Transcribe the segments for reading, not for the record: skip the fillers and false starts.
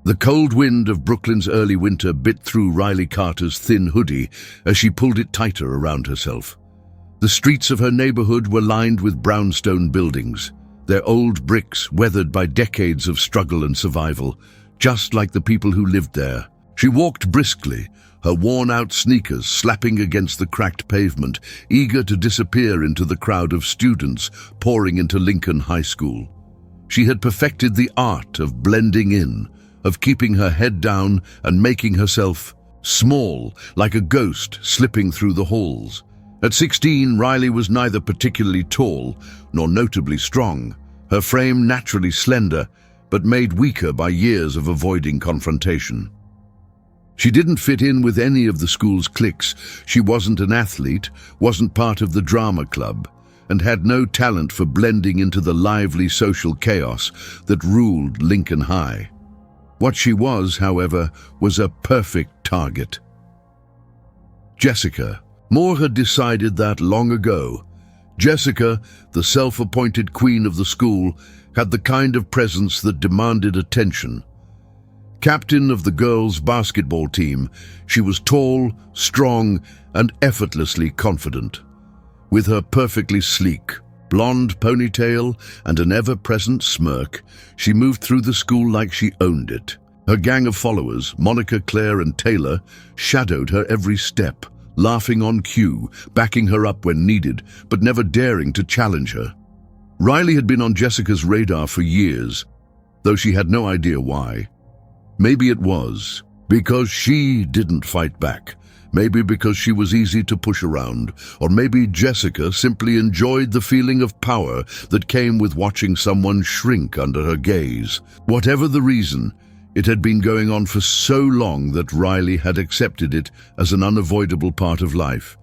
The cold wind of Brooklyn's early winter bit through Riley Carter's thin hoodie as she pulled it tighter around herself. The streets of her neighborhood were lined with brownstone buildings, their old bricks weathered by decades of struggle and survival, just like the people who lived there. She walked briskly, her worn-out sneakers slapping against the cracked pavement, eager to disappear into the crowd of students pouring into Lincoln High School. She had perfected the art of blending in, of keeping her head down and making herself small, like a ghost slipping through the halls. At 16, Riley was neither particularly tall nor notably strong, her frame naturally slender, but made weaker by years of avoiding confrontation. She didn't fit in with any of the school's cliques. She wasn't an athlete, wasn't part of the drama club, and had no talent for blending into the lively social chaos that ruled Lincoln High. What she was, however, was a perfect target. Jessica. Moore had decided that long ago. Jessica, the self-appointed queen of the school, had the kind of presence that demanded attention. Captain of the girls' basketball team, she was tall, strong, and effortlessly confident. With her perfectly sleek, blonde ponytail and an ever-present smirk, she moved through the school like she owned it. Her gang of followers, Monica, Claire, and Taylor, shadowed her every step, laughing on cue, backing her up when needed, but never daring to challenge her. Riley had been on Jessica's radar for years, though she had no idea why. Maybe it was because she didn't fight back, maybe because she was easy to push around, or maybe Jessica simply enjoyed the feeling of power that came with watching someone shrink under her gaze. Whatever the reason, it had been going on for so long that Riley had accepted it as an unavoidable part of life.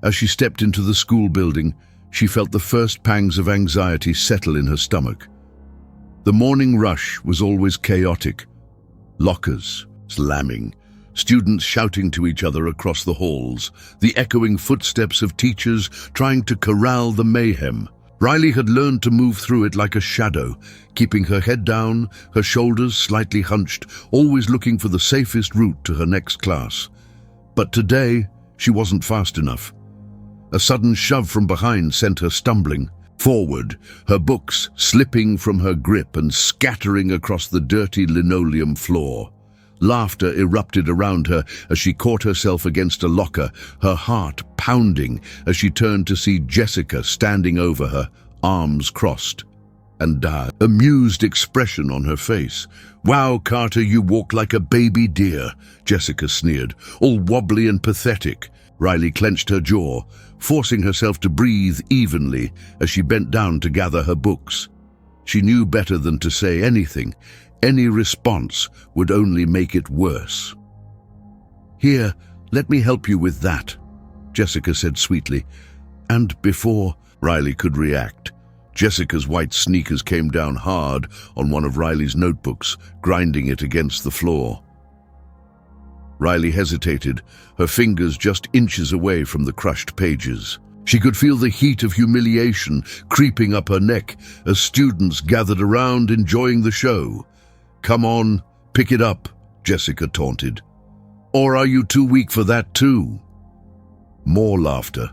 As she stepped into the school building, she felt the first pangs of anxiety settle in her stomach. The morning rush was always chaotic. Lockers slamming, students shouting to each other across the halls, the echoing footsteps of teachers trying to corral the mayhem. Riley had learned to move through it like a shadow, keeping her head down, her shoulders slightly hunched, always looking for the safest route to her next class. But today, she wasn't fast enough. A sudden shove from behind sent her stumbling forward, her books slipping from her grip and scattering across the dirty linoleum floor. Laughter erupted around her as she caught herself against a locker, her heart pounding as she turned to see Jessica standing over her, arms crossed, and amused expression on her face. "Wow, Carter, you walk like a baby deer," Jessica sneered, all wobbly and pathetic. Riley clenched her jaw, forcing herself to breathe evenly as she bent down to gather her books. She knew better than to say anything. Any response would only make it worse. "Here, let me help you with that," Jessica said sweetly. And before Riley could react, Jessica's white sneakers came down hard on one of Riley's notebooks, grinding it against the floor. Riley hesitated, her fingers just inches away from the crushed pages. She could feel the heat of humiliation creeping up her neck as students gathered around enjoying the show. "Come on, pick it up," Jessica taunted. "Or are you too weak for that too?" More laughter.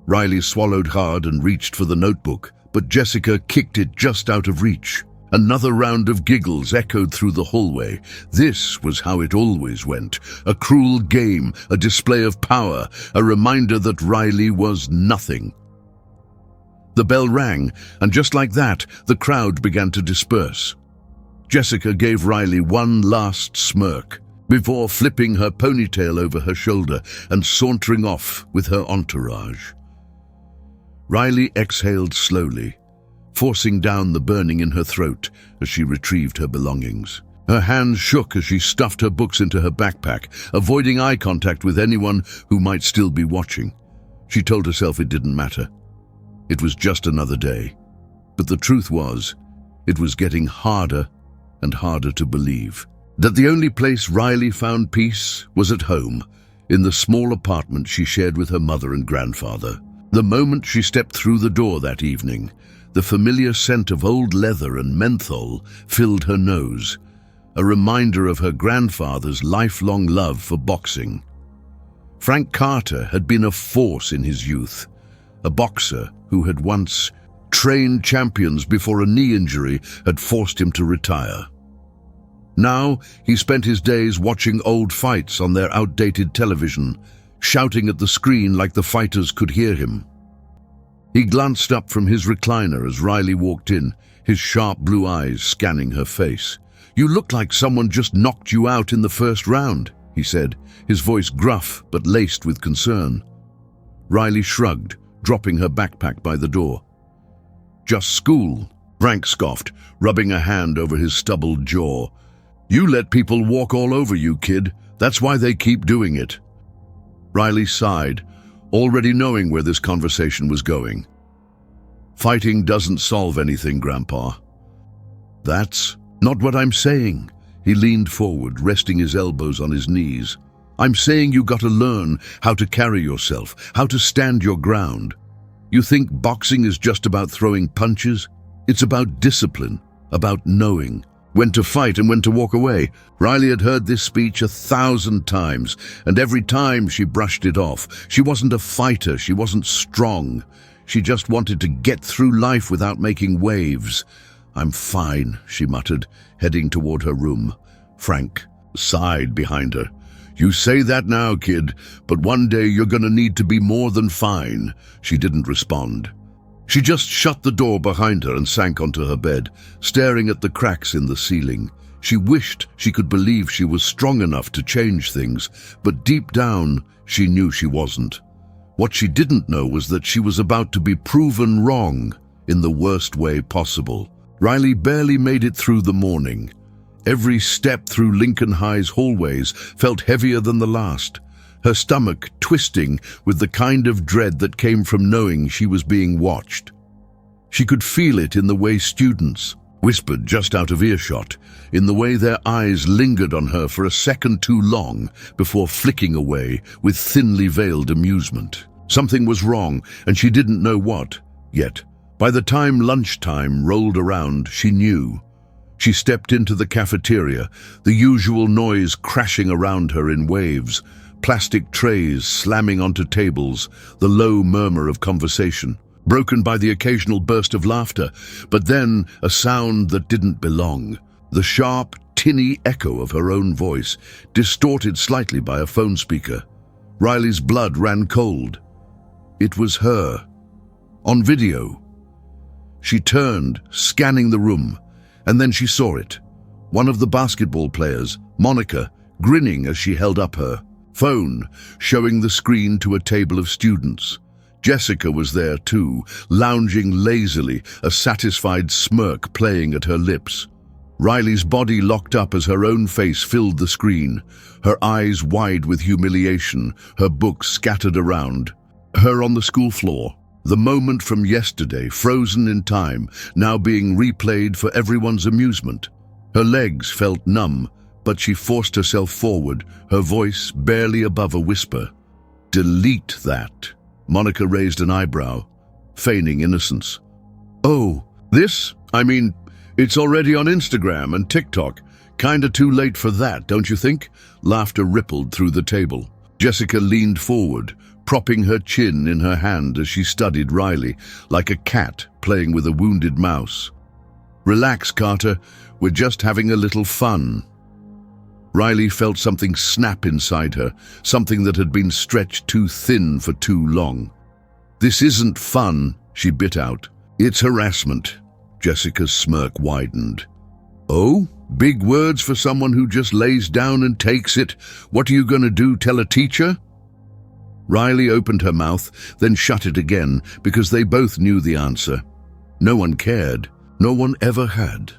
Riley swallowed hard and reached for the notebook, but Jessica kicked it just out of reach. Another round of giggles echoed through the hallway. This was how it always went. A cruel game, a display of power, a reminder that Riley was nothing. The bell rang, and just like that, the crowd began to disperse. Jessica gave Riley one last smirk before flipping her ponytail over her shoulder and sauntering off with her entourage. Riley exhaled slowly, forcing down the burning in her throat as she retrieved her belongings. Her hands shook as she stuffed her books into her backpack, avoiding eye contact with anyone who might still be watching. She told herself it didn't matter. It was just another day. But the truth was, it was getting harder and harder to believe that the only place Riley found peace was at home, in the small apartment she shared with her mother and grandfather. The moment she stepped through the door that evening, the familiar scent of old leather and menthol filled her nose. a reminder of her grandfather's lifelong love for boxing. Frank Carter had been a force in his youth, a boxer who had once trained champions before a knee injury had forced him to retire. Now he spent his days watching old fights on their outdated television, shouting at the screen like the fighters could hear him. He glanced up from his recliner as Riley walked in, his sharp blue eyes scanning her face. "You look like someone just knocked you out in the first round," he said, his voice gruff but laced with concern. Riley shrugged, dropping her backpack by the door. "Just school," Frank scoffed, rubbing a hand over his stubbled jaw. "You let people walk all over you, kid. That's why they keep doing it." Riley sighed, already knowing where this conversation was going. "Fighting doesn't solve anything, Grandpa." "That's not what I'm saying." He leaned forward, resting his elbows on his knees. "I'm saying you gotta learn how to carry yourself, how to stand your ground. You think boxing is just about throwing punches? It's about discipline, about knowing when to fight and when to walk away." Riley had heard this speech 1,000 times, and every time she brushed it off. She wasn't a fighter, she wasn't strong. She just wanted to get through life without making waves. "I'm fine," she muttered, heading toward her room. Frank sighed behind her. "You say that now, kid, but one day you're gonna need to be more than fine." She didn't respond. She just shut the door behind her and sank onto her bed, staring at the cracks in the ceiling. She wished she could believe she was strong enough to change things, but deep down, she knew she wasn't. What she didn't know was that she was about to be proven wrong in the worst way possible. Riley barely made it through the morning. Every step through Lincoln High's hallways felt heavier than the last, her stomach twisting with the kind of dread that came from knowing she was being watched. She could feel it in the way students whispered just out of earshot, in the way their eyes lingered on her for a second too long before flicking away with thinly veiled amusement. Something was wrong, and she didn't know what, yet. By the time lunchtime rolled around, she knew. She stepped into the cafeteria, the usual noise crashing around her in waves, plastic trays slamming onto tables, the low murmur of conversation, broken by the occasional burst of laughter, but then a sound that didn't belong, the sharp, tinny echo of her own voice, distorted slightly by a phone speaker. Riley's blood ran cold. It was her. On video. She turned, scanning the room, and then she saw it. One of the basketball players, Monica, grinning as she held up her phone, showing the screen to a table of students. Jessica was there too, lounging lazily, a satisfied smirk playing at her lips. Riley's body locked up as her own face filled the screen, her eyes wide with humiliation, her books scattered around. Her on the school floor. The moment from yesterday, frozen in time, now being replayed for everyone's amusement. Her legs felt numb, but she forced herself forward, her voice barely above a whisper. "Delete that." Monica raised an eyebrow, feigning innocence. "Oh, this? I mean, it's already on Instagram and TikTok. Kinda too late for that, don't you think?" Laughter rippled through the table. Jessica leaned forward, propping her chin in her hand as she studied Riley, like a cat playing with a wounded mouse. "Relax, Carter. We're just having a little fun." Riley felt something snap inside her, something that had been stretched too thin for too long. "This isn't fun," she bit out. "It's harassment." Jessica's smirk widened. "Oh? Big words for someone who just lays down and takes it. What are you gonna do, tell a teacher?" Riley opened her mouth, then shut it again, because they both knew the answer. No one cared. No one ever had.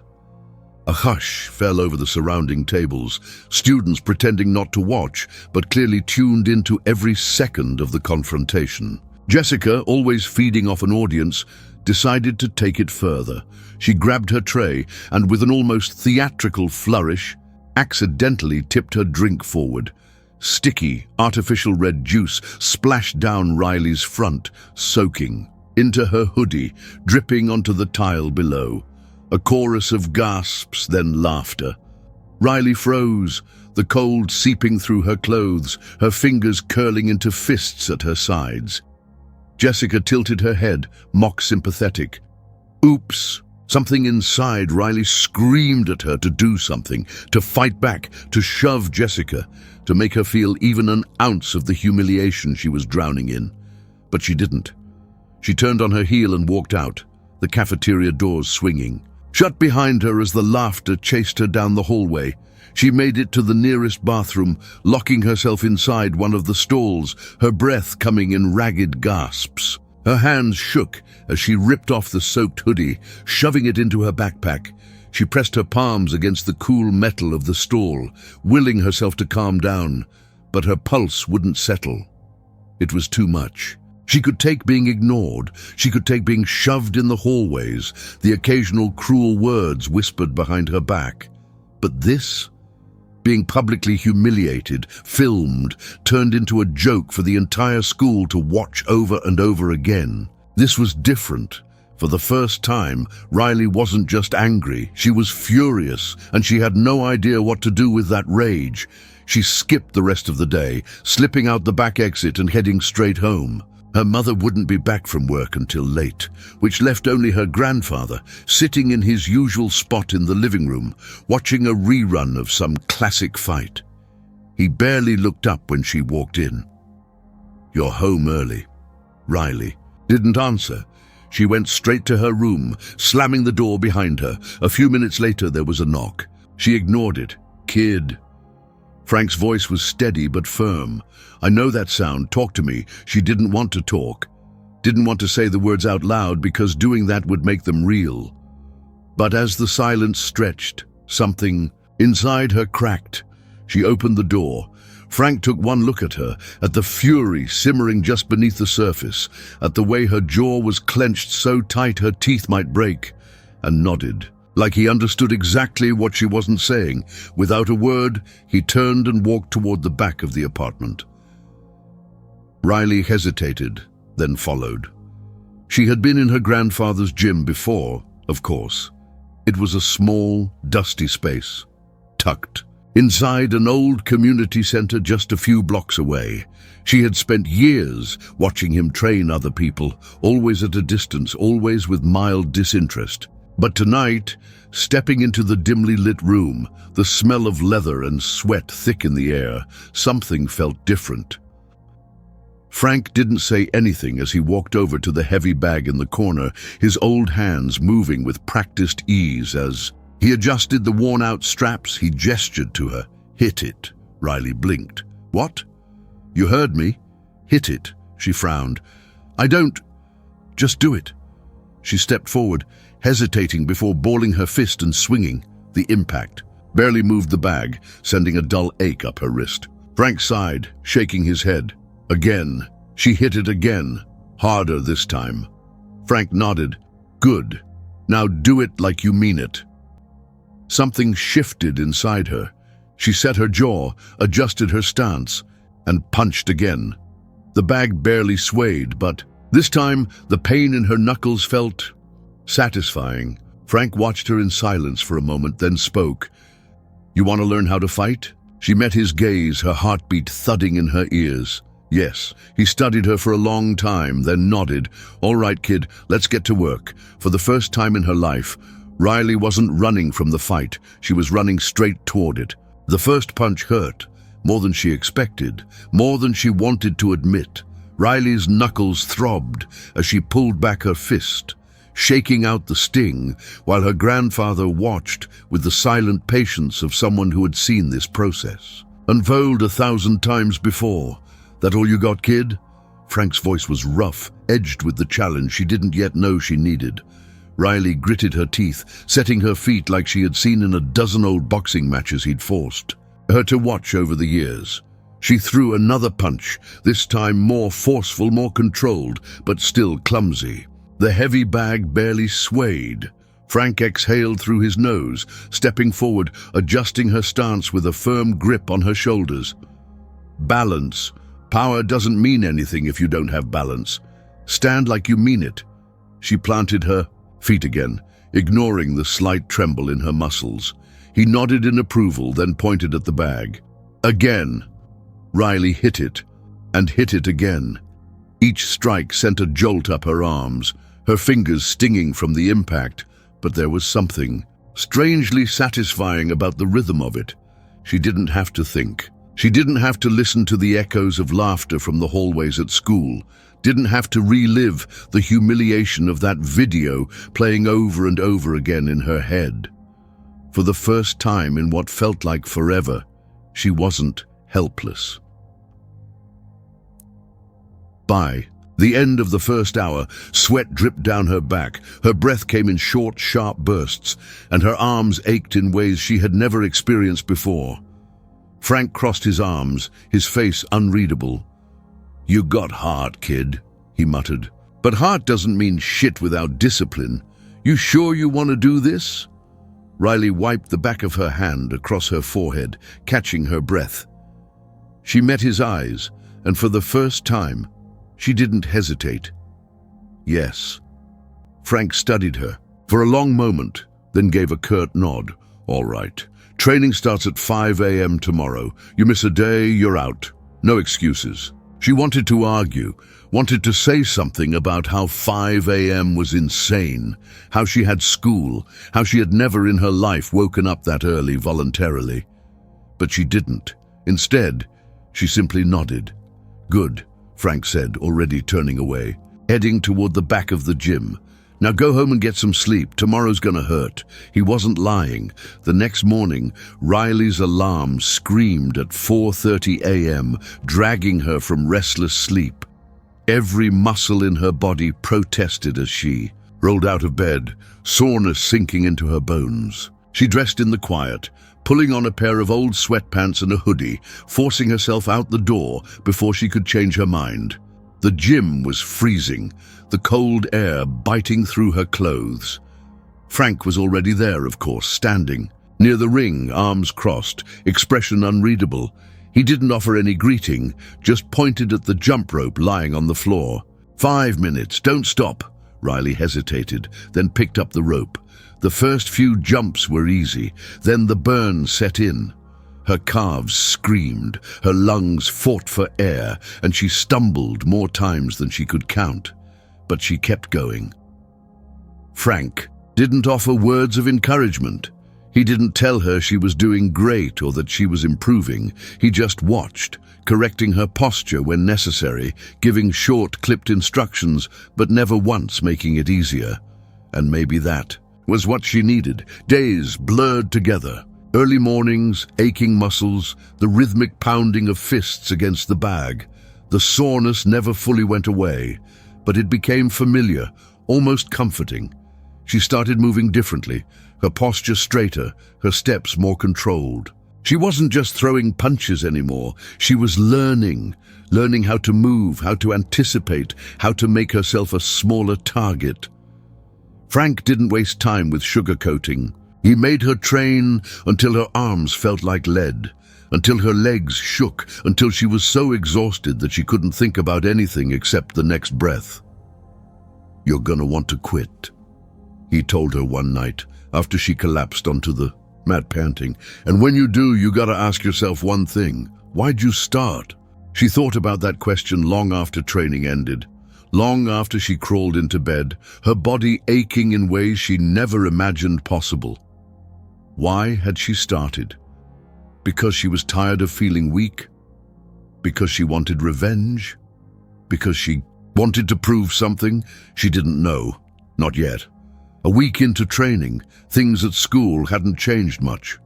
A hush fell over the surrounding tables, students pretending not to watch, but clearly tuned into every second of the confrontation. Jessica, always feeding off an audience, decided to take it further. She grabbed her tray and, with an almost theatrical flourish, accidentally tipped her drink forward. Sticky, artificial red juice splashed down Riley's front, soaking into her hoodie, dripping onto the tile below. A chorus of gasps, then laughter. Riley froze, the cold seeping through her clothes, her fingers curling into fists at her sides. Jessica tilted her head, mock sympathetic. Oops! Something inside Riley screamed at her to do something, to fight back, to shove Jessica, to make her feel even an ounce of the humiliation she was drowning in. But she didn't. She turned on her heel and walked out, the cafeteria doors swinging. Shut behind her as the laughter chased her down the hallway. She made it to the nearest bathroom, locking herself inside one of the stalls, her breath coming in ragged gasps. Her hands shook as she ripped off the soaked hoodie, shoving it into her backpack. She pressed her palms against the cool metal of the stall, willing herself to calm down, but her pulse wouldn't settle. It was too much. She could take being ignored. She could take being shoved in the hallways, the occasional cruel words whispered behind her back. But this? Being publicly humiliated, filmed, turned into a joke for the entire school to watch over and over again. This was different. For the first time, Riley wasn't just angry, she was furious, and she had no idea what to do with that rage. She skipped the rest of the day, slipping out the back exit and heading straight home. Her mother wouldn't be back from work until late, which left only her grandfather sitting in his usual spot in the living room, watching a rerun of some classic fight. He barely looked up when she walked in. "You're home early." Riley didn't answer. She went straight to her room, slamming the door behind her. A few minutes later, there was a knock. She ignored it. "Kid." Frank's voice was steady but firm. "I know that sound. Talk to me." She didn't want to talk. Didn't want to say the words out loud because doing that would make them real. But as the silence stretched, something inside her cracked. She opened the door. Frank took one look at her, at the fury simmering just beneath the surface, at the way her jaw was clenched so tight her teeth might break, and nodded, like he understood exactly what she wasn't saying. Without a word, he turned and walked toward the back of the apartment. Riley hesitated, then followed. She had been in her grandfather's gym before, of course. It was a small, dusty space, tucked inside an old community center just a few blocks away. She had spent years watching him train other people, always at a distance, always with mild disinterest. But tonight, stepping into the dimly lit room, the smell of leather and sweat thick in the air, something felt different. Frank didn't say anything as he walked over to the heavy bag in the corner, his old hands moving with practiced ease as he adjusted the worn-out straps. He gestured to her. "Hit it." Riley blinked. "What? You heard me. Hit it." She frowned. "I don't. Just do it." She stepped forward, hesitating before balling her fist and swinging. The impact barely moved the bag, sending a dull ache up her wrist. Frank sighed, shaking his head. Again. She hit it again, harder this time. Frank nodded. "Good. Now do it like you mean it." Something shifted inside her. She set her jaw, adjusted her stance, and punched again. The bag barely swayed, but this time the pain in her knuckles felt satisfying. Frank watched her in silence for a moment, then spoke. "You want to learn how to fight?" She met his gaze, her heartbeat thudding in her ears. Yes, he studied her for a long time, then nodded. "All right, kid, let's get to work." For the first time in her life, Riley wasn't running from the fight. She was running straight toward it. The first punch hurt, more than she expected, more than she wanted to admit. Riley's knuckles throbbed as she pulled back her fist, shaking out the sting, while her grandfather watched with the silent patience of someone who had seen this process. "Unfold 1,000 times before. That all you got, kid?" Frank's voice was rough, edged with the challenge she didn't yet know she needed. Riley gritted her teeth, setting her feet like she had seen in a dozen old boxing matches he'd forced her to watch over the years. She threw another punch, this time more forceful, more controlled, but still clumsy. The heavy bag barely swayed. Frank exhaled through his nose, stepping forward, adjusting her stance with a firm grip on her shoulders. "Balance. Power doesn't mean anything if you don't have balance. Stand like you mean it." She planted her feet again, ignoring the slight tremble in her muscles. He nodded in approval, then pointed at the bag. Again. Riley hit it, and hit it again. Each strike sent a jolt up her arms, her fingers stinging from the impact, but there was something strangely satisfying about the rhythm of it. She didn't have to think. She didn't have to listen to the echoes of laughter from the hallways at school, didn't have to relive the humiliation of that video playing over and over again in her head. For the first time in what felt like forever, she wasn't helpless. By the end of the first hour, sweat dripped down her back, her breath came in short, sharp bursts, and her arms ached in ways she had never experienced before. Frank crossed his arms, his face unreadable. "You got heart, kid," he muttered. "But heart doesn't mean shit without discipline. You sure you want to do this?" Riley wiped the back of her hand across her forehead, catching her breath. She met his eyes, and for the first time, she didn't hesitate. Yes. Frank studied her for a long moment, then gave a curt nod. "All right. Training starts at 5 a.m. tomorrow. You miss a day, you're out. No excuses." She wanted to argue, wanted to say something about how 5 a.m. was insane, how she had school, how she had never in her life woken up that early voluntarily. But she didn't. Instead, she simply nodded. "Good," Frank said, already turning away, heading toward the back of the gym. "Now go home and get some sleep. Tomorrow's gonna hurt." He wasn't lying. The next morning, Riley's alarm screamed at 4:30 a.m., dragging her from restless sleep. Every muscle in her body protested as she rolled out of bed, soreness sinking into her bones. She dressed in the quiet, pulling on a pair of old sweatpants and a hoodie, forcing herself out the door before she could change her mind. The gym was freezing, the cold air biting through her clothes. Frank was already there, of course, standing near the ring, arms crossed, expression unreadable. He didn't offer any greeting, just pointed at the jump rope lying on the floor. 5 minutes, don't stop." Riley hesitated, then picked up the rope. The first few jumps were easy, then the burn set in. Her calves screamed, her lungs fought for air, and she stumbled more times than she could count. But she kept going. Frank didn't offer words of encouragement. He didn't tell her she was doing great or that she was improving. He just watched, correcting her posture when necessary, giving short, clipped instructions, but never once making it easier. And maybe that was what she needed. Days blurred together. Early mornings, aching muscles, the rhythmic pounding of fists against the bag. The soreness never fully went away, but it became familiar, almost comforting. She started moving differently, her posture straighter, her steps more controlled. She wasn't just throwing punches anymore. She was learning how to move, how to anticipate, how to make herself a smaller target. Frank didn't waste time with sugarcoating. He made her train until her arms felt like lead, until her legs shook, until she was so exhausted that she couldn't think about anything except the next breath. "You're gonna want to quit," he told her one night after she collapsed onto the mat panting. "And when you do, you gotta ask yourself one thing. Why'd you start?" She thought about that question long after training ended, long after she crawled into bed, her body aching in ways she never imagined possible. Why had she started? Because she was tired of feeling weak? Because she wanted revenge? Because she wanted to prove something? She didn't know. Not yet. A week into training, things at school hadn't changed much.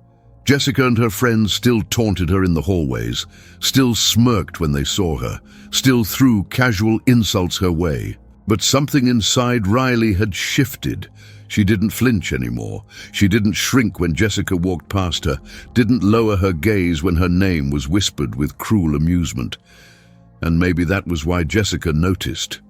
Jessica and her friends still taunted her in the hallways, still smirked when they saw her, still threw casual insults her way. But something inside Riley had shifted. She didn't flinch anymore. She didn't shrink when Jessica walked past her, didn't lower her gaze when her name was whispered with cruel amusement. And maybe that was why Jessica noticed.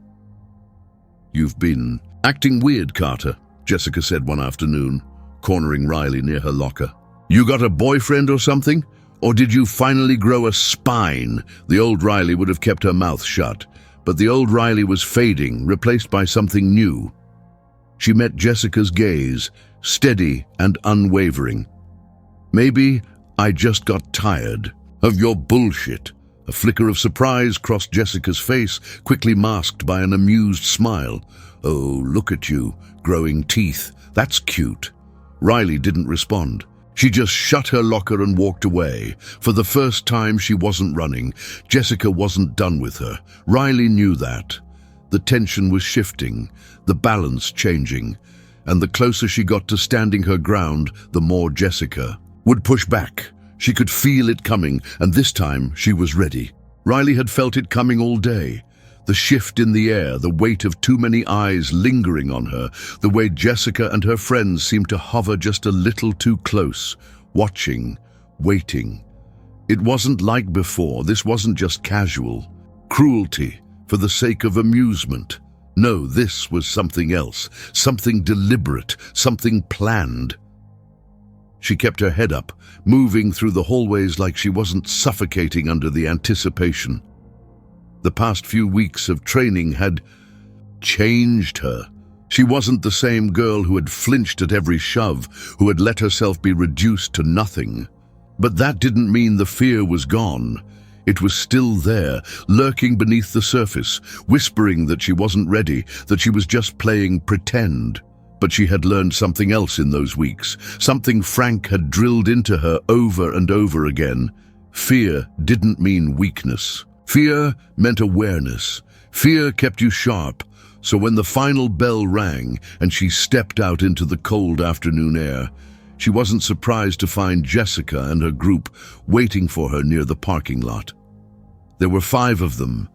"You've been acting weird, Carter," Jessica said one afternoon, cornering Riley near her locker. "You got a boyfriend or something? Or did you finally grow a spine?" The old Riley would have kept her mouth shut, but the old Riley was fading, replaced by something new. She met Jessica's gaze, steady and unwavering. Maybe I just got tired of your bullshit. A flicker of surprise crossed Jessica's face, quickly masked by an amused smile. Oh, look at you, growing teeth. That's cute. Riley didn't respond. She just shut her locker and walked away. For the first time, she wasn't running. Jessica wasn't done with her. Riley knew that. The tension was shifting, the balance changing, and the closer she got to standing her ground, the more Jessica would push back. She could feel it coming, and this time she was ready. Riley had felt it coming all day. The shift in the air, the weight of too many eyes lingering on her, the way Jessica and her friends seemed to hover just a little too close, watching, waiting. It wasn't like before. This wasn't just casual cruelty for the sake of amusement. No, this was something else, something deliberate, something planned. She kept her head up, moving through the hallways like she wasn't suffocating under the anticipation. The past few weeks of training had changed her. She wasn't the same girl who had flinched at every shove, who had let herself be reduced to nothing. But that didn't mean the fear was gone. It was still there, lurking beneath the surface, whispering that she wasn't ready, that she was just playing pretend. But she had learned something else in those weeks, something Frank had drilled into her over and over again. Fear didn't mean weakness. Fear meant awareness. Fear kept you sharp, so when the final bell rang and she stepped out into the cold afternoon air, she wasn't surprised to find Jessica and her group waiting for her near the parking lot. There were 5 of them: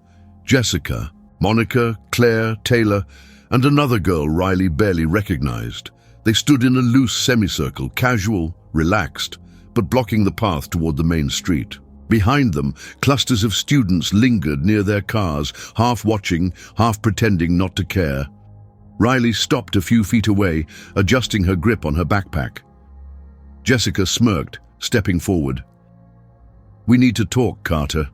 Jessica, Monica, Claire, Taylor, and another girl Riley barely recognized. They stood in a loose semicircle, casual, relaxed, but blocking the path toward the main street. Behind them, clusters of students lingered near their cars, half watching, half pretending not to care. Riley stopped a few feet away, adjusting her grip on her backpack. Jessica smirked, stepping forward. "We need to talk, Carter."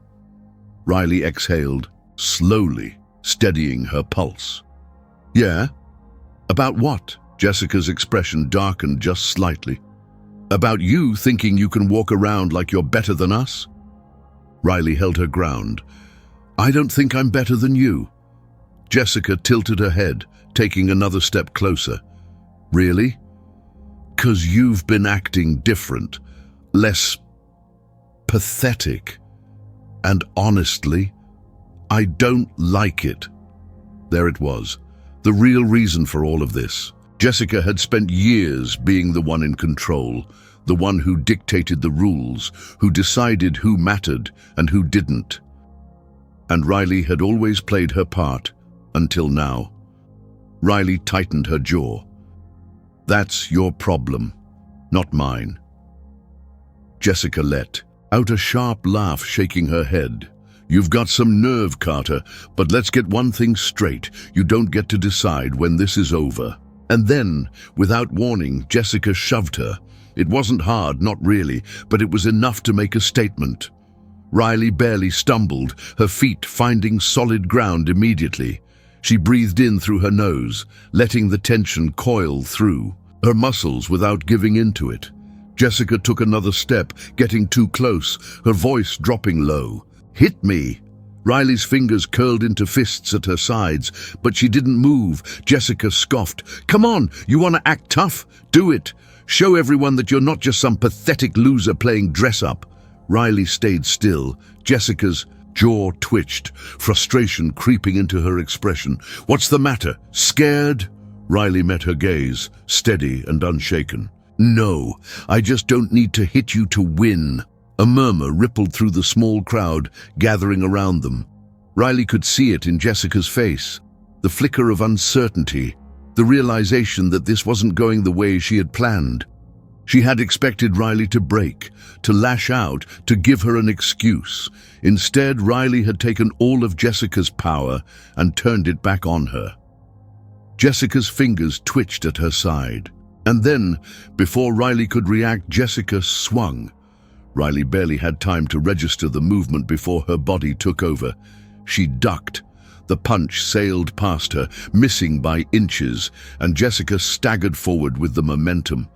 Riley exhaled, slowly, steadying her pulse. "Yeah? About what?" Jessica's expression darkened just slightly. "About you thinking you can walk around like you're better than us?" Riley held her ground. "I don't think I'm better than you." Jessica tilted her head, taking another step closer. "Really? 'Cause you've been acting different, less pathetic. And honestly, I don't like it." There it was. The real reason for all of this. Jessica had spent years being the one in control, the one who dictated the rules, who decided who mattered and who didn't. And Riley had always played her part, until now. Riley tightened her jaw. "That's your problem, not mine." Jessica let out a sharp laugh, shaking her head. "You've got some nerve, Carter, but let's get one thing straight. You don't get to decide when this is over." And then, without warning, Jessica shoved her. It wasn't hard, not really, but it was enough to make a statement. Riley barely stumbled, her feet finding solid ground immediately. She breathed in through her nose, letting the tension coil through her muscles without giving into it. Jessica took another step, getting too close, her voice dropping low. "Hit me!" Riley's fingers curled into fists at her sides, but she didn't move. Jessica scoffed. "Come on, you want to act tough? Do it. Show everyone that you're not just some pathetic loser playing dress-up." Riley stayed still. Jessica's jaw twitched, frustration creeping into her expression. "What's the matter? Scared?" Riley met her gaze, steady and unshaken. "No, I just don't need to hit you to win." A murmur rippled through the small crowd gathering around them. Riley could see it in Jessica's face, the flicker of uncertainty, the realization that this wasn't going the way she had planned. She had expected Riley to break, to lash out, to give her an excuse. Instead, Riley had taken all of Jessica's power and turned it back on her. Jessica's fingers twitched at her side. And then, before Riley could react, Jessica swung. Riley barely had time to register the movement before her body took over. She ducked. The punch sailed past her, missing by inches, and Jessica staggered forward with the momentum.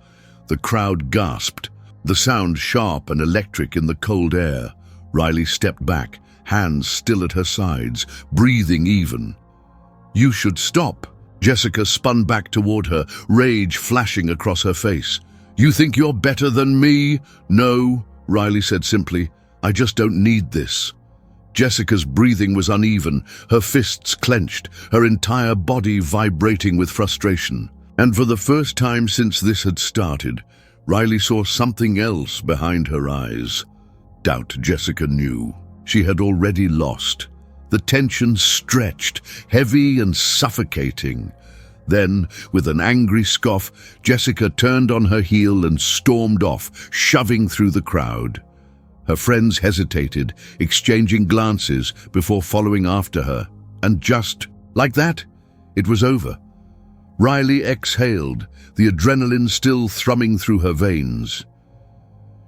The crowd gasped. The sound sharp and electric in the cold air. Riley stepped back, hands still at her sides, breathing even. "You should stop." Jessica spun back toward her, rage flashing across her face. "You think you're better than me?" "No," Riley said simply. "I just don't need this." Jessica's breathing was uneven, her fists clenched, her entire body vibrating with frustration. And for the first time since this had started, Riley saw something else behind her eyes. Doubt, Jessica knew. She had already lost. The tension stretched, heavy and suffocating. Then, with an angry scoff, Jessica turned on her heel and stormed off, shoving through the crowd. Her friends hesitated, exchanging glances before following after her. And just like that, it was over. Riley exhaled, the adrenaline still thrumming through her veins.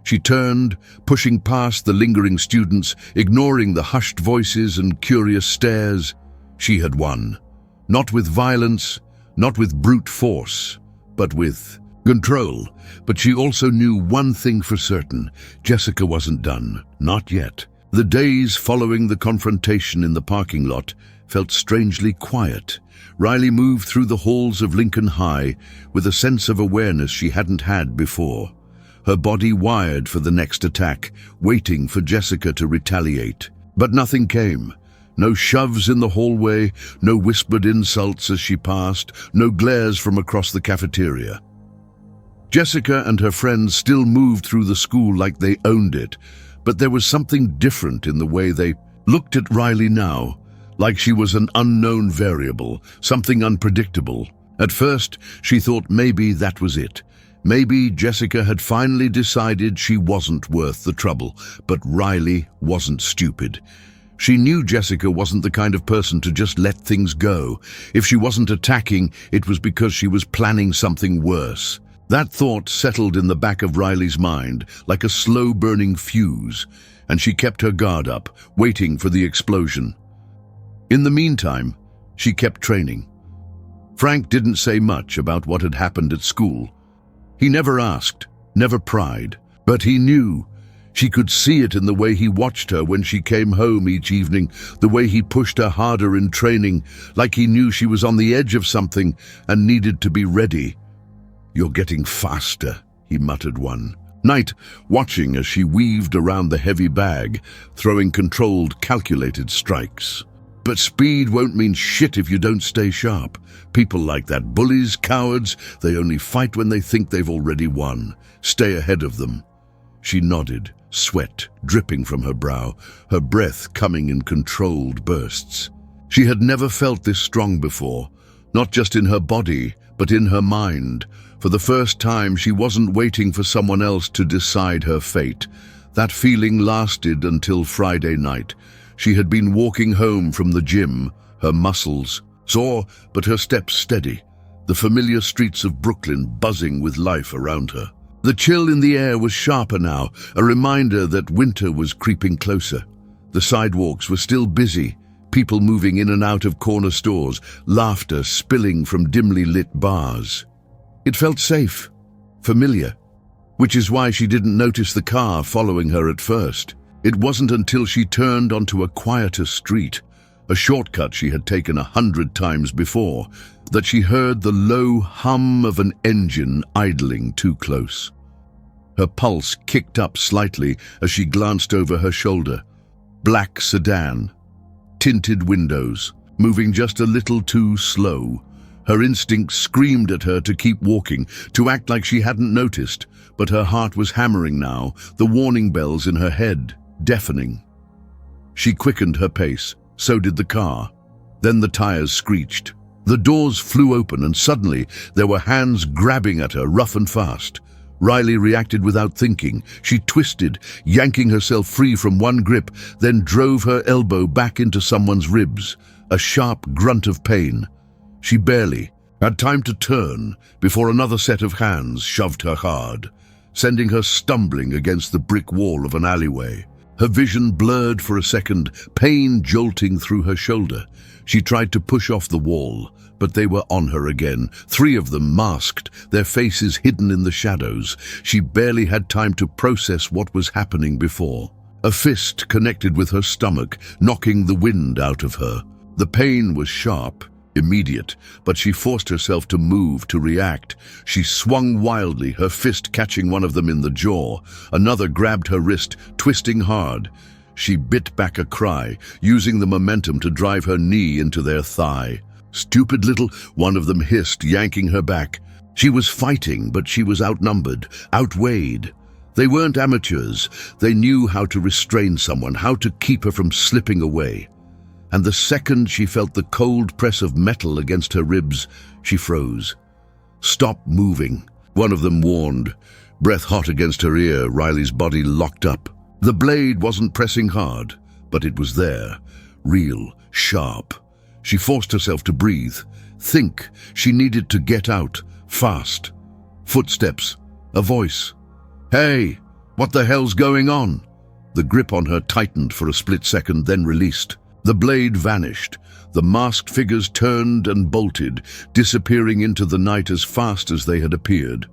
She turned, pushing past the lingering students, ignoring the hushed voices and curious stares. She had won. Not with violence, not with brute force, but with control. But she also knew one thing for certain. Jessica wasn't done. Not yet. The days following the confrontation in the parking lot felt strangely quiet. Riley moved through the halls of Lincoln High with a sense of awareness she hadn't had before. Her body wired for the next attack, waiting for Jessica to retaliate. But nothing came. No shoves in the hallway, no whispered insults as she passed, no glares from across the cafeteria. Jessica and her friends still moved through the school like they owned it, but there was something different in the way they looked at Riley now, like she was an unknown variable, something unpredictable. At first, she thought maybe that was it. Maybe Jessica had finally decided she wasn't worth the trouble, but Riley wasn't stupid. She knew Jessica wasn't the kind of person to just let things go. If she wasn't attacking, it was because she was planning something worse. That thought settled in the back of Riley's mind like a slow-burning fuse, and she kept her guard up, waiting for the explosion. In the meantime, she kept training. Frank didn't say much about what had happened at school. He never asked, never pried, but he knew. She could see it in the way he watched her when she came home each evening, the way he pushed her harder in training, like he knew she was on the edge of something and needed to be ready. "You're getting faster," he muttered one night, watching as she weaved around the heavy bag, throwing controlled, calculated strikes. "But speed won't mean shit if you don't stay sharp. People like that, bullies, cowards, they only fight when they think they've already won. Stay ahead of them." She nodded, sweat dripping from her brow, her breath coming in controlled bursts. She had never felt this strong before, not just in her body, but in her mind. For the first time, she wasn't waiting for someone else to decide her fate. That feeling lasted until Friday night. She had been walking home from the gym, her muscles sore, but her steps steady, the familiar streets of Brooklyn buzzing with life around her. The chill in the air was sharper now, a reminder that winter was creeping closer. The sidewalks were still busy, people moving in and out of corner stores, laughter spilling from dimly lit bars. It felt safe, familiar, which is why she didn't notice the car following her at first. It wasn't until she turned onto a quieter street, a shortcut she had taken 100 times before, that she heard the low hum of an engine idling too close. Her pulse kicked up slightly as she glanced over her shoulder. Black sedan, tinted windows, moving just a little too slow. Her instinct screamed at her to keep walking, to act like she hadn't noticed, but her heart was hammering now, the warning bells in her head deafening. She quickened her pace, so did the car. Then the tires screeched. The doors flew open and suddenly there were hands grabbing at her, rough and fast. Riley reacted without thinking. She twisted, yanking herself free from one grip, then drove her elbow back into someone's ribs, a sharp grunt of pain. She barely had time to turn before another set of hands shoved her hard, sending her stumbling against the brick wall of an alleyway. Her vision blurred for a second, pain jolting through her shoulder. She tried to push off the wall, but they were on her again, 3 of them masked, their faces hidden in the shadows. She barely had time to process what was happening before. A fist connected with her stomach, knocking the wind out of her. The pain was sharp, immediate, but she forced herself to move, to react. She swung wildly, her fist catching one of them in the jaw. Another grabbed her wrist, twisting hard. She bit back a cry, using the momentum to drive her knee into their thigh. "Stupid little," one of them hissed, yanking her back. She was fighting, but she was outnumbered, outweighed. They weren't amateurs. They knew how to restrain someone, how to keep her from slipping away. And the second she felt the cold press of metal against her ribs, she froze. "Stop moving," one of them warned. Breath hot against her ear, Riley's body locked up. The blade wasn't pressing hard, but it was there, real, sharp. She forced herself to breathe, think. She needed to get out, fast. Footsteps, a voice. "Hey, what the hell's going on?" The grip on her tightened for a split second, then released. The blade vanished. The masked figures turned and bolted, disappearing into the night as fast as they had appeared.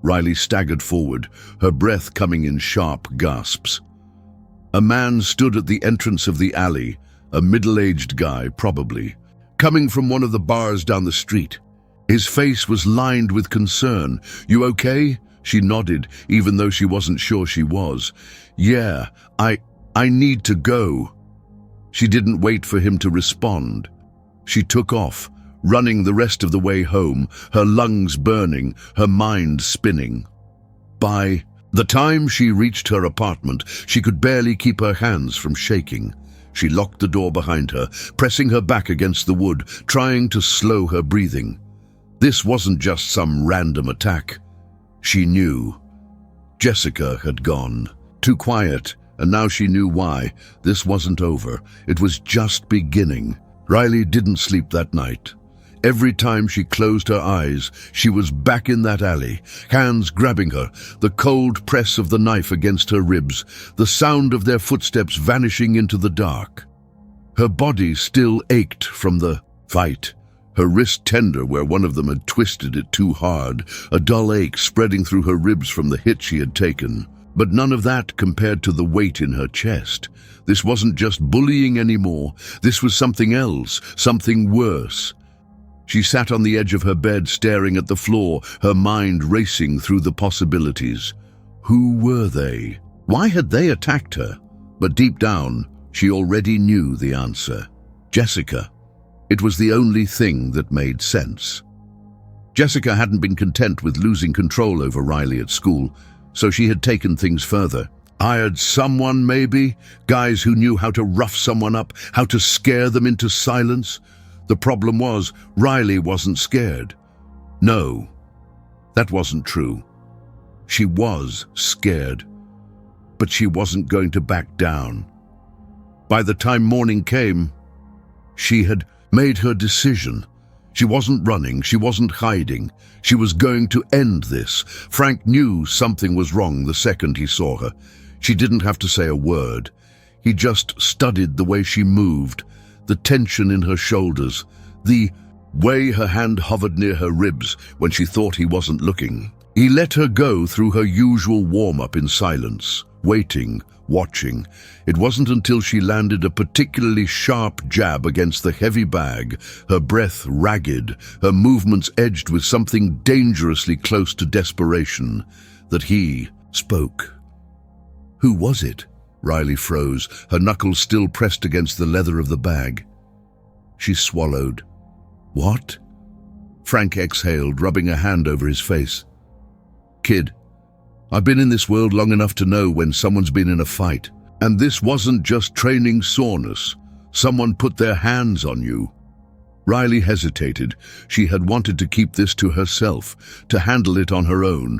Riley staggered forward, her breath coming in sharp gasps. A man stood at the entrance of the alley, a middle-aged guy, probably, coming from one of the bars down the street. His face was lined with concern. "You okay?" She nodded, even though she wasn't sure she was. "Yeah, I need to go." She didn't wait for him to respond. She took off, running the rest of the way home, her lungs burning, her mind spinning. By the time she reached her apartment, she could barely keep her hands from shaking. She locked the door behind her, pressing her back against the wood, trying to slow her breathing. This wasn't just some random attack. She knew. Jessica had gone. Too quiet, and now she knew why. This wasn't over. It was just beginning. Riley didn't sleep that night. Every time she closed her eyes, she was back in that alley, hands grabbing her, the cold press of the knife against her ribs, the sound of their footsteps vanishing into the dark. Her body still ached from the fight, her wrist tender where one of them had twisted it too hard, a dull ache spreading through her ribs from the hit she had taken. But none of that compared to the weight in her chest. This wasn't just bullying anymore. This was something else, something worse. She sat on the edge of her bed, staring at the floor, her mind racing through the possibilities. Who were they? Why had they attacked her? But deep down, she already knew the answer. Jessica. It was the only thing that made sense. Jessica hadn't been content with losing control over Riley at school, so she had taken things further. Hired someone, maybe? Guys who knew how to rough someone up, how to scare them into silence? The problem was, Riley wasn't scared. No, that wasn't true. She was scared, but she wasn't going to back down. By the time morning came, she had made her decision. She wasn't running, she wasn't hiding. She was going to end this. Frank knew something was wrong the second he saw her. She didn't have to say a word. He just studied the way she moved, the tension in her shoulders, the way her hand hovered near her ribs when she thought he wasn't looking. He let her go through her usual warm-up in silence, waiting, watching. It wasn't until she landed a particularly sharp jab against the heavy bag, her breath ragged, her movements edged with something dangerously close to desperation, that he spoke. Who was it? Riley froze, her knuckles still pressed against the leather of the bag. She swallowed. What? Frank exhaled, rubbing a hand over his face. Kid, I've been in this world long enough to know when someone's been in a fight. And this wasn't just training soreness. Someone put their hands on you. Riley hesitated. She had wanted to keep this to herself, to handle it on her own.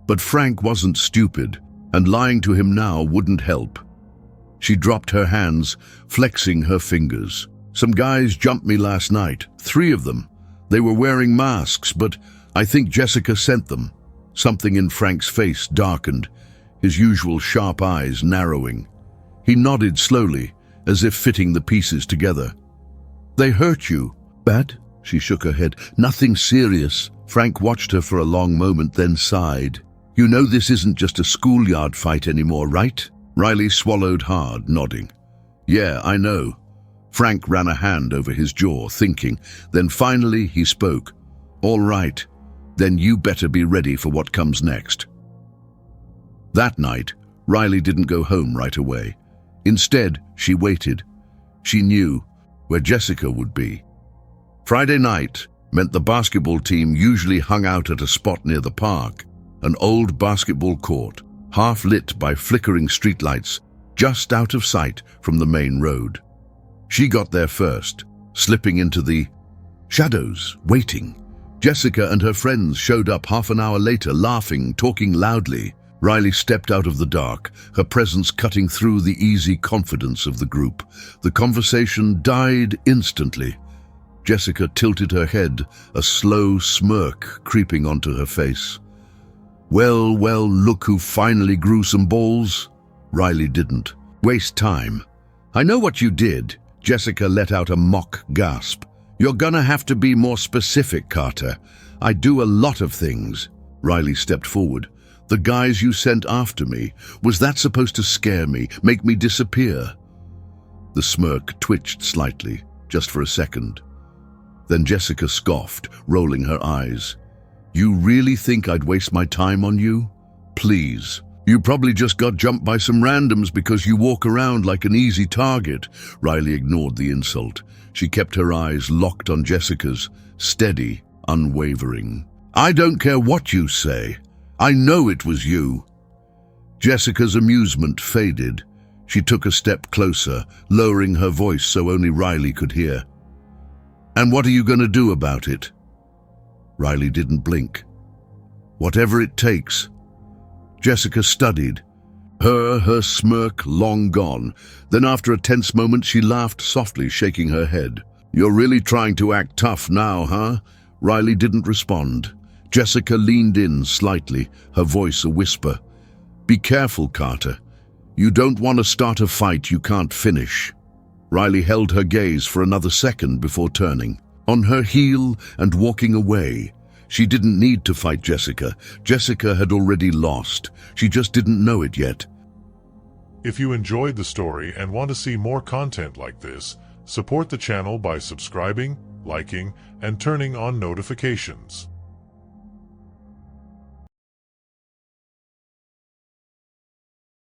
But Frank wasn't stupid, and lying to him now wouldn't help. She dropped her hands, flexing her fingers. Some guys jumped me last night, 3 of them. They were wearing masks, but I think Jessica sent them. Something in Frank's face darkened, his usual sharp eyes narrowing. He nodded slowly, as if fitting the pieces together. "They hurt you? Bad?" She shook her head. "Nothing serious." Frank watched her for a long moment, then sighed. "You know this isn't just a schoolyard fight anymore, right?" Riley swallowed hard, nodding. "Yeah, I know." Frank ran a hand over his jaw, thinking. Then finally he spoke. "All right, then you better be ready for what comes next." That night, Riley didn't go home right away. Instead, she waited. She knew where Jessica would be. Friday night meant the basketball team usually hung out at a spot near the park, an old basketball court, half lit by flickering streetlights, just out of sight from the main road. She got there first, slipping into the shadows, waiting. Jessica and her friends showed up half an hour later, laughing, talking loudly. Riley stepped out of the dark, her presence cutting through the easy confidence of the group. The conversation died instantly. Jessica tilted her head, a slow smirk creeping onto her face. Well, look who finally grew some balls." Riley didn't waste time. "I know what you did." Jessica let out a mock gasp. "You're gonna have to be more specific, Carter. I do a lot of things." Riley stepped forward. "The guys you sent after me, was that supposed to scare me, make me disappear?" The smirk twitched slightly, just for a second. Then Jessica scoffed, rolling her eyes. "You really think I'd waste my time on you? Please. You probably just got jumped by some randoms because you walk around like an easy target." Riley ignored the insult. She kept her eyes locked on Jessica's, steady, unwavering. "I don't care what you say. I know it was you." Jessica's amusement faded. She took a step closer, lowering her voice so only Riley could hear. "And what are you going to do about it?" Riley didn't blink. "Whatever it takes." Jessica studied, her smirk long gone. Then after a tense moment, she laughed softly, shaking her head. "You're really trying to act tough now, huh?" Riley didn't respond. Jessica leaned in slightly, her voice a whisper. "Be careful, Carter. You don't want to start a fight you can't finish." Riley held her gaze for another second before turning, on her heel and walking away. She didn't need to fight Jessica. Jessica had already lost. She just didn't know it yet. If you enjoyed the story and want to see more content like this, support the channel by subscribing, liking, and turning on notifications.